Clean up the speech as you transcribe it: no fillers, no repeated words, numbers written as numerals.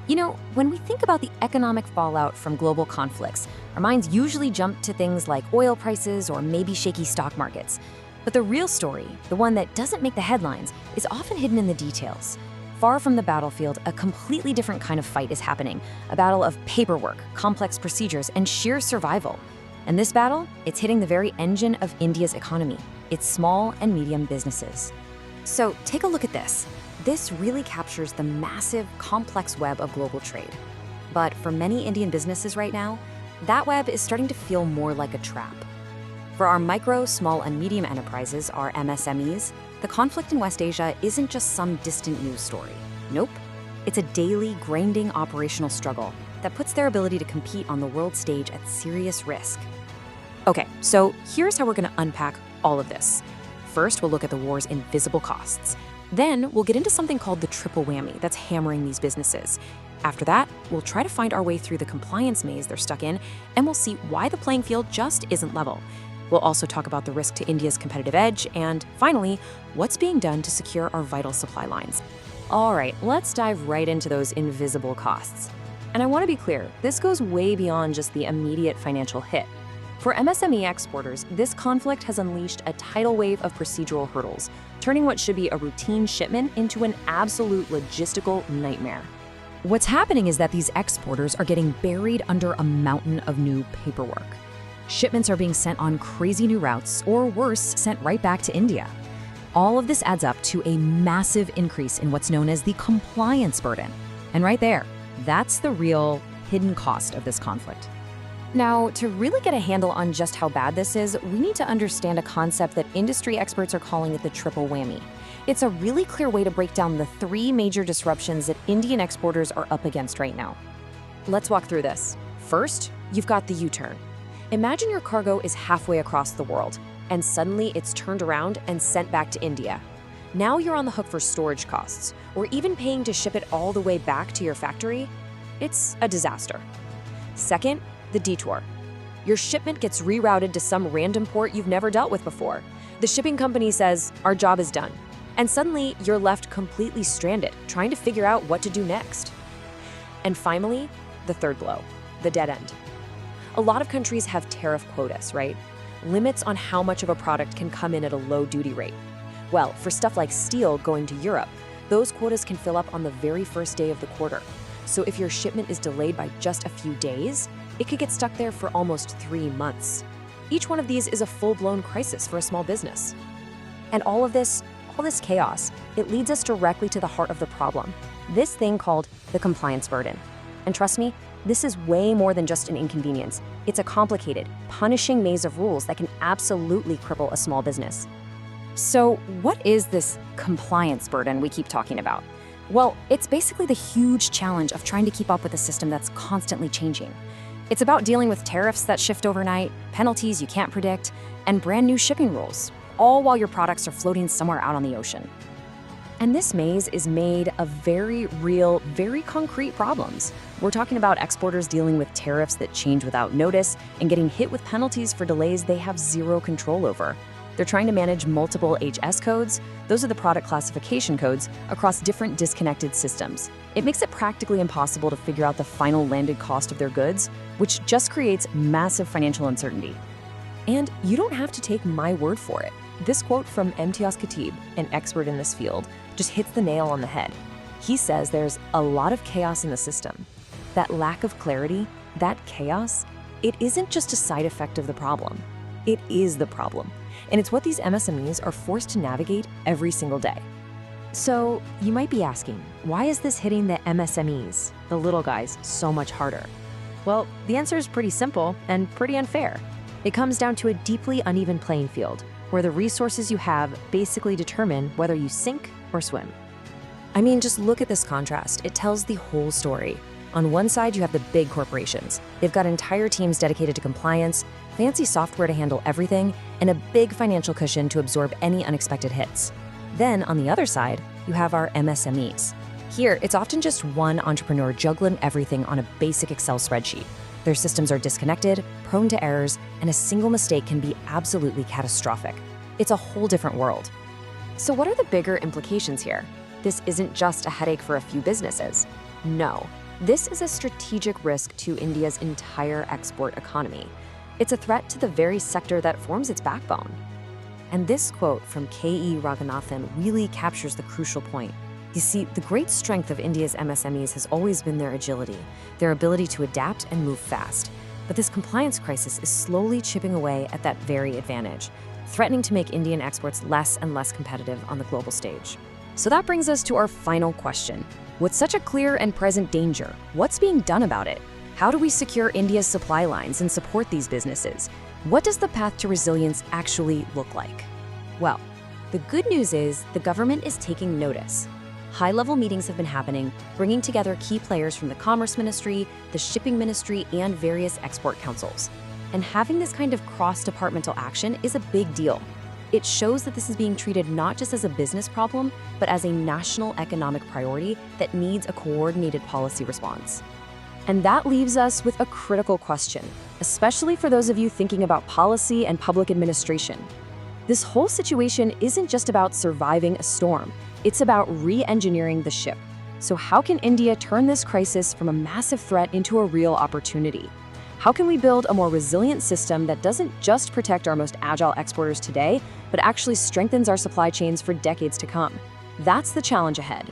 When we think about the economic fallout from global conflicts, our minds usually jump to things like oil prices or maybe shaky stock markets. But the real story, the one that doesn't make the headlines, is often hidden in the details. Far from the battlefield, a completely different kind of fight is happening, a battle of paperwork, complex procedures, and sheer survival. And this battle, it's hitting the very engine of India's economy, its small and medium businesses. So take a look at this. This really captures the massive, complex web of global trade. But for many Indian businesses right now, that web is starting to feel more like a trap. For our micro, small, and medium enterprises, our MSMEs, the conflict in West Asia isn't just some distant news story. Nope. It's a daily, grinding operational struggle that puts their ability to compete on the world stage at serious risk. Okay, so here's how we're going to unpack all of this. First, we'll look at the war's invisible costs. Then, we'll get into something called the triple whammy that's hammering these businesses. After that, we'll try to find our way through the compliance maze they're stuck in, and we'll see why the playing field just isn't level. We'll also talk about the risk to India's competitive edge, and finally, what's being done to secure our vital supply lines. All right, let's dive right into those invisible costs. And I want to be clear, this goes way beyond just the immediate financial hit. For MSME exporters, this conflict has unleashed a tidal wave of procedural hurdles, turning what should be a routine shipment into an absolute logistical nightmare. What's happening is that these exporters are getting buried under a mountain of new paperwork. Shipments are being sent on crazy new routes, or worse, sent right back to India. All of this adds up to a massive increase in what's known as the compliance burden. And right there, that's the real hidden cost of this conflict. Now, to really get a handle on just how bad this is, we need to understand a concept that industry experts are calling it the triple whammy. It's a really clear way to break down the three major disruptions that Indian exporters are up against right now. Let's walk through this. First, you've got the U-turn. Imagine your cargo is halfway across the world, and suddenly it's turned around and sent back to India. Now you're on the hook for storage costs, or even paying to ship it all the way back to your factory. It's a disaster. Second, the detour. Your shipment gets rerouted to some random port you've never dealt with before. The shipping company says, "Our job is done." And suddenly, you're left completely stranded, trying to figure out what to do next. And finally, the third blow, the dead end. A lot of countries have tariff quotas, right? Limits on how much of a product can come in at a low duty rate. Well, for stuff like steel going to Europe, those quotas can fill up on the very first day of the quarter. So if your shipment is delayed by just a few days, it could get stuck there for almost 3 months. Each one of these is a full-blown crisis for a small business. And all this chaos, it leads us directly to the heart of the problem, this thing called the compliance burden. And trust me, this is way more than just an inconvenience. It's a complicated, punishing maze of rules that can absolutely cripple a small business. So what is this compliance burden we keep talking about? Well, it's basically the huge challenge of trying to keep up with a system that's constantly changing. It's about dealing with tariffs that shift overnight, penalties you can't predict, and brand new shipping rules, all while your products are floating somewhere out on the ocean. And this maze is made of very real, very concrete problems. We're talking about exporters dealing with tariffs that change without notice and getting hit with penalties for delays they have zero control over. They're trying to manage multiple HS codes, those are the product classification codes, across different disconnected systems. It makes it practically impossible to figure out the final landed cost of their goods, which just creates massive financial uncertainty. And you don't have to take my word for it. This quote from Imtiaz Khatib, an expert in this field, just hits the nail on the head. He says there's a lot of chaos in the system. That lack of clarity, that chaos, it isn't just a side effect of the problem. It is the problem. And it's what these MSMEs are forced to navigate every single day. So you might be asking, why is this hitting the MSMEs, the little guys, so much harder? Well, the answer is pretty simple and pretty unfair. It comes down to a deeply uneven playing field, where the resources you have basically determine whether you sink or swim. I mean, just look at this contrast. It tells the whole story. On one side, you have the big corporations. They've got entire teams dedicated to compliance, fancy software to handle everything, and a big financial cushion to absorb any unexpected hits. Then, on the other side, you have our MSMEs. Here, it's often just one entrepreneur juggling everything on a basic Excel spreadsheet. Their systems are disconnected, prone to errors, and a single mistake can be absolutely catastrophic. It's a whole different world. So what are the bigger implications here? This isn't just a headache for a few businesses. No, This is a strategic risk to India's entire export economy. It's a threat to the very sector that forms its backbone. And this quote from K.E. Raghunathan really captures the crucial point. You see, the great strength of India's MSMEs has always been their agility, their ability to adapt and move fast. But this compliance crisis is slowly chipping away at that very advantage, threatening to make Indian exports less and less competitive on the global stage. So that brings us to our final question. With such a clear and present danger, what's being done about it? How do we secure India's supply lines and support these businesses? What does the path to resilience actually look like? Well, the good news is the government is taking notice. High-level meetings have been happening, bringing together key players from the Commerce Ministry, the Shipping Ministry, and various export councils. And having this kind of cross-departmental action is a big deal. It shows that this is being treated not just as a business problem, but as a national economic priority that needs a coordinated policy response. And that leaves us with a critical question, especially for those of you thinking about policy and public administration. This whole situation isn't just about surviving a storm, it's about re-engineering the ship. So how can India turn this crisis from a massive threat into a real opportunity? How can we build a more resilient system that doesn't just protect our most agile exporters today, but actually strengthens our supply chains for decades to come? That's the challenge ahead.